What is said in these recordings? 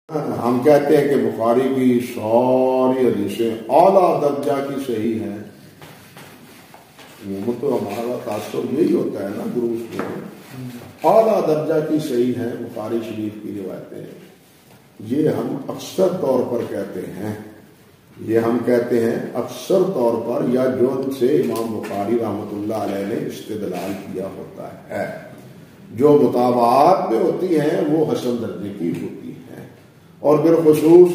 ہم کہتے ہیں کہ بخاری کی ساری حدیثیں اعلیٰ درجہ کی صحیح ہیں. تو ہمارا تاثر یہی ہوتا ہے نا دروس میں، اعلیٰ درجہ کی صحیح ہیں بخاری شریف کی روایتیں. یہ ہم اکثر طور پر کہتے ہیں، یہ ہم کہتے ہیں اکثر طور پر، یا جو ان سے امام بخاری رحمۃ اللہ علیہ نے استدلال کیا ہوتا ہے. جو مطابعات میں ہوتی ہیں وہ حسن درجے کی ہوتی ہیں، اور بالخصوص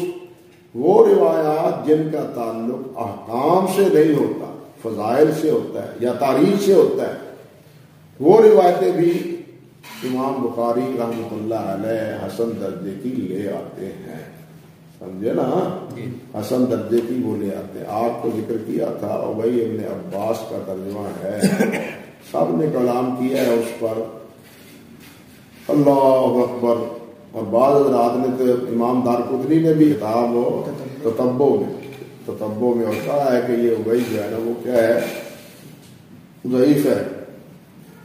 وہ روایات جن کا تعلق احکام سے نہیں ہوتا، فضائل سے ہوتا ہے یا تاریخ سے ہوتا ہے، وہ روایتیں بھی امام بخاری رحمۃ اللہ علیہ حسن درجے کی لے آتے ہیں. سمجھے نا، حسن درجے کی وہ لے آتے ہیں. آپ کو ذکر کیا تھا ابی ابن عباس کا ترجمہ ہے، سب نے کلام کیا ہے اس پر، اللہ اکبر. اور بعض حضرات نے تو امام دارقطنی نے بھی کتاب تتبع میں ہوتا ہے کہ یہ ابی جو ہے نا وہ کیا ہے، ضعیف ہے.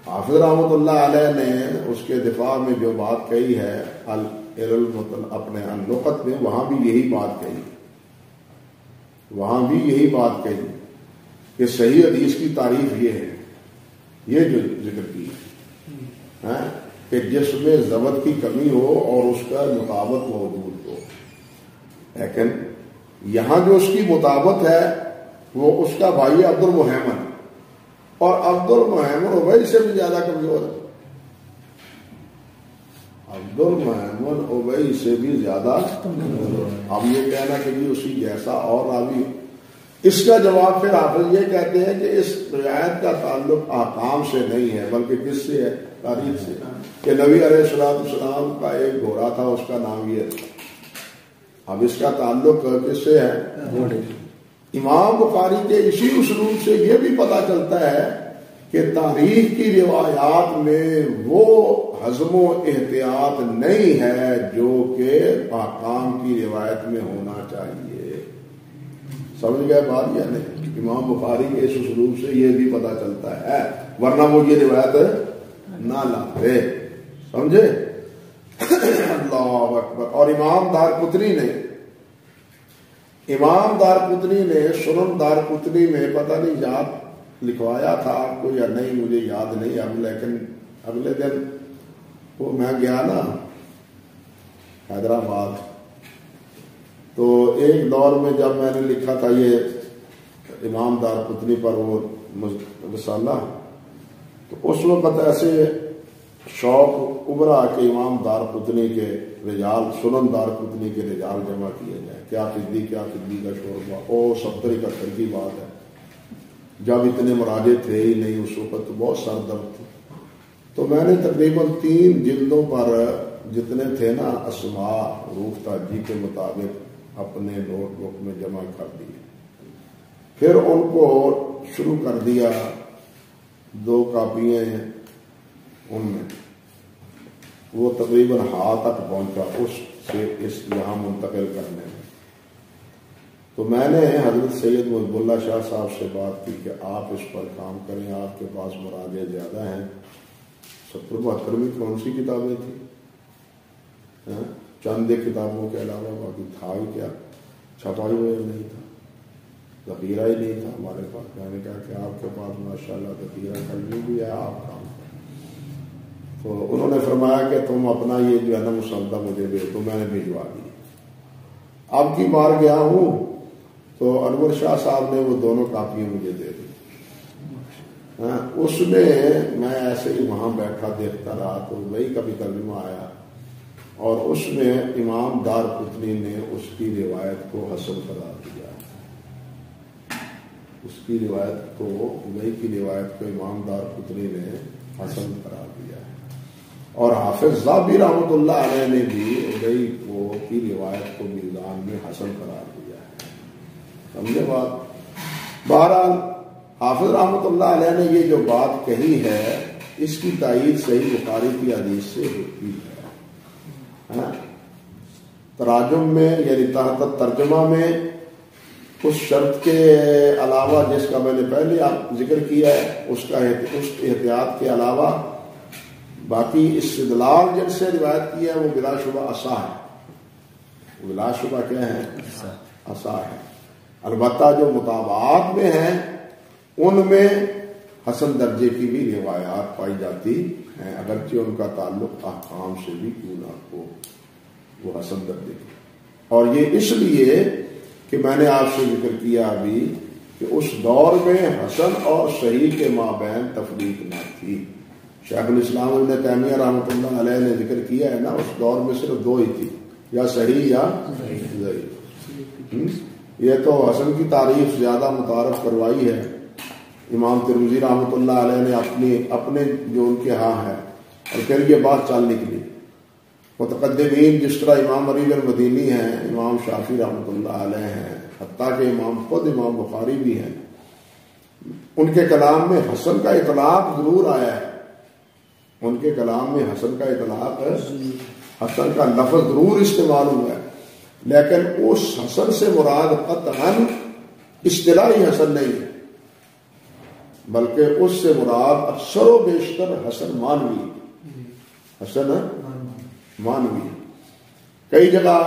حافظ رحمۃ اللہ علیہ نے اس کے دفاع میں جو بات کہی ہے اپنے النقط میں، وہاں بھی یہی بات کہی کہ صحیح حدیث کی تعریف یہ ہے، یہ جو ذکر کی ہے کہ جس میں ضبط کی کمی ہو اور اس کا مطابق موجود ہو. لیکن یہاں جو اس کی مطابق ہے وہ اس کا بھائی عبد المحمد، اور عبد المحمد ابی سے بھی زیادہ کمزور ہے. عبد المحمد ابی سے بھی زیادہ کمزور. اب یہ کہنا کہ بھی اسی جیسا اور راوی، اس کا جواب پھر حافظ یہ کہتے ہیں کہ اس روایت کا تعلق احکام سے نہیں ہے بلکہ کس سے ہے، تاریخ سے. کہ نبی علیہ السلام کا ایک گھوڑا تھا، اس کا نام یہ تھا. اب اس کا تعلق کس سے ہے؟ امام بخاری کے اسی اسلوب سے یہ بھی پتہ چلتا ہے کہ تاریخ کی روایات میں وہ حزم و احتیاط نہیں ہے جو کہ احکام کی روایت میں ہونا چاہیے. سمجھ گئے بات یا نہیں؟ امام بخاری کے اس اسلوب سے یہ بھی پتہ چلتا ہے، ورنہ وہ یہ روایت نہ لاتے. سمجھے؟ اللہ اکبر. اور امام دارقطنی نے سنن دارقطنی میں پتہ نہیں یاد لکھوایا تھا آپ کو یا نہیں، مجھے یاد نہیں اب، لیکن اگلے دن وہ میں گیا نا حیدرآباد، تو ایک دور میں جب میں نے لکھا تھا یہ امام دارقطنی پر وہ رسالہ، تو اس وقت ایسے شوق ابھرا کہ امام دارقطنی کے رجال، سنن دارقطنی کے رجال جمع کیے جائیں. کیا فدی کا شوربہ، او 70-71 کی بات ہے، جب اتنے مراجع تھے ہی نہیں اس وقت، تو بہت سر درد تھے. تو میں نے تقریباً 3 جلدوں پر جتنے تھے نا اسماء حروف تہجی کے مطابق اپنے نوٹ بک میں جمع کر دیے. پھر ان کو شروع کر دیا، 2 کاپیاں ہیں ان میں، وہ تقریباً تک پہنچا اس سے اس یہاں منتقل کرنے میں. تو میں نے حضرت سید محب اللہ شاہ صاحب سے بات کی کہ آپ اس پر کام کریں، آپ کے پاس مراجع زیادہ ہیں. 70-72 میں کون سی کتابیں تھیں؟ چند کتابوں کے علاوہ باقی تھا ہی کیا، چھپائی ہوئے نہیں تھا، ذخیرہ ہی نہیں تھا ہمارے پاس. میں نے کہا کہ آپ کے پاس ماشاءاللہ ذخیرہ کرنی بھی ہے، آپ کام کریں. تو انہوں نے فرمایا کہ تم اپنا یہ جو ہے نا مسودہ مجھے دے دو. میں نے بھجوا دی. اب کی بار گیا ہوں تو انور شاہ صاحب نے وہ دونوں کاپیاں مجھے دے دی. اس میں ایسے ہی وہاں بیٹھا دیکھتا رہا تو وہی کبھی ترجمہ آیا، اور اس میں امام دارقطنی نے اس کی روایت کو حسن قرار دیا. اس کی روایت کو، وہی کی روایت کو امام دارقطنی نے حسن قرار دیا. اور حافظ ذہبی رحمۃ اللہ علیہ نے بھی ابی کی روایت کو میزان میں حسن قرار دیا ہے. سمجھے بات؟ بہرحال حافظ رحمۃ اللہ علیہ نے یہ جو بات کہی ہے اس کی تائید صحیح بخاری کی حدیث سے ہوتی ہے. تراجم میں یعنی تحت ترجمہ میں اس شرط کے علاوہ جس کا میں نے پہلے آپ ذکر کیا ہے، اس احتیاط کے علاوہ باقی استدلال جن سے روایت کی ہے وہ بلا شبہ اصح ہے. بلا شبہ کیا ہے؟ عصا ہے. البتہ جو مطابعات میں ہیں ان میں حسن درجے کی بھی روایات پائی جاتی ہیں، اگرچہ ان کا تعلق احکام سے بھی کیوں نہ ہو، وہ حسن درجے کی. اور یہ اس لیے کہ میں نے آپ سے ذکر کیا ابھی کہ اس دور میں حسن اور صحیح کے مابین تفریق نہ تھی. شیخ الاسلام ابن تیمیہ رحمۃ اللہ علیہ نے ذکر کیا ہے نا، اس دور میں صرف دو ہی تھی، یا صحیح یا ضعیف. یہ تو حسن کی تعریف زیادہ متعارف کروائی ہے. امام ترمذی رحمۃ اللہ علیہ نے اپنے جو ان کے ہاں ہے، اور پھر یہ بات چل نکلی. متقدمین جس طرح امام علی المدینی ہیں، امام شافعی رحمۃ اللہ علیہ ہیں، حتیٰ کہ خود امام بخاری بھی ہیں، ان کے کلام میں حسن کا اطلاق ضرور آیا ہے. ان کے کلام میں حسن کا اطلاق ہے، حسن کا لفظ ضرور استعمال ہوا ہے، لیکن اس حسن سے مراد قطعاً اصطلاحی حسن نہیں ہے، بلکہ اس سے مراد اکثر و بیشتر حسن مانوی. حسن مانوی کئی جگہ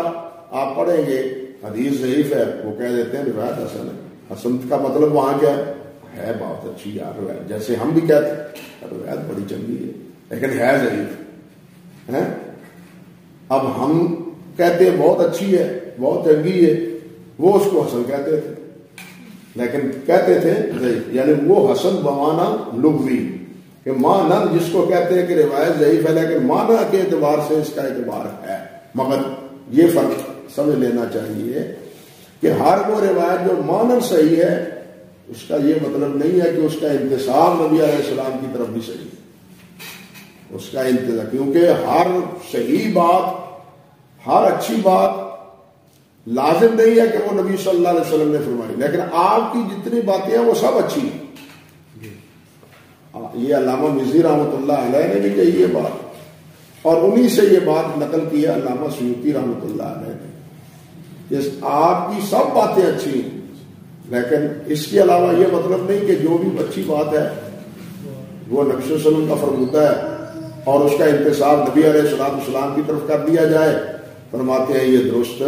آپ پڑھیں گے حدیث ضعیف ہے، وہ کہہ دیتے ہیں روایت حسن ہے. حسن کا مطلب وہاں کیا ہے؟ بہت اچھی یار روایت، جیسے ہم بھی کہتے ہیں روایت بڑی چنگی ہے لیکن ہے ضعیف ہے. اب ہم کہتے ہیں بہت اچھی ہے، بہت چنگی ہے، وہ اس کو حسن کہتے تھے لیکن کہتے تھے ضعیف. یعنی وہ حسن بمانا لغوی کہ معنی جس کو کہتے ہیں کہ روایت ضعیف ہے لیکن معنی کے اعتبار سے اس کا اعتبار ہے. مگر یہ فرق سمجھ لینا چاہیے کہ ہر وہ روایت جو معنی صحیح ہے اس کا یہ مطلب نہیں ہے کہ اس کا انتساب نبی علیہ السلام کی طرف بھی صحیح ہے. اس کا انتظار، کیونکہ ہر صحیح بات، ہر اچھی بات لازم نہیں ہے کہ وہ نبی صلی اللہ علیہ وسلم نے فرمائی، لیکن آپ کی جتنی باتیں ہیں وہ سب اچھی ہیں. یہ علامہ مزی رحمۃ اللہ علیہ نے بھی کہی یہ بات، اور انہی سے یہ بات نقل کی ہے علامہ سیوطی رحمۃ اللہ علیہ نے. آپ کی سب باتیں اچھی ہیں لیکن اس کے علاوہ یہ مطلب نہیں کہ جو بھی اچھی بات ہے وہ نبی صلی اللہ علیہ وسلم کا فرمودہ ہے اور اس کا انتساب نبی علیہ السلام کی طرف کر دیا جائے. فرماتے ہیں یہ درست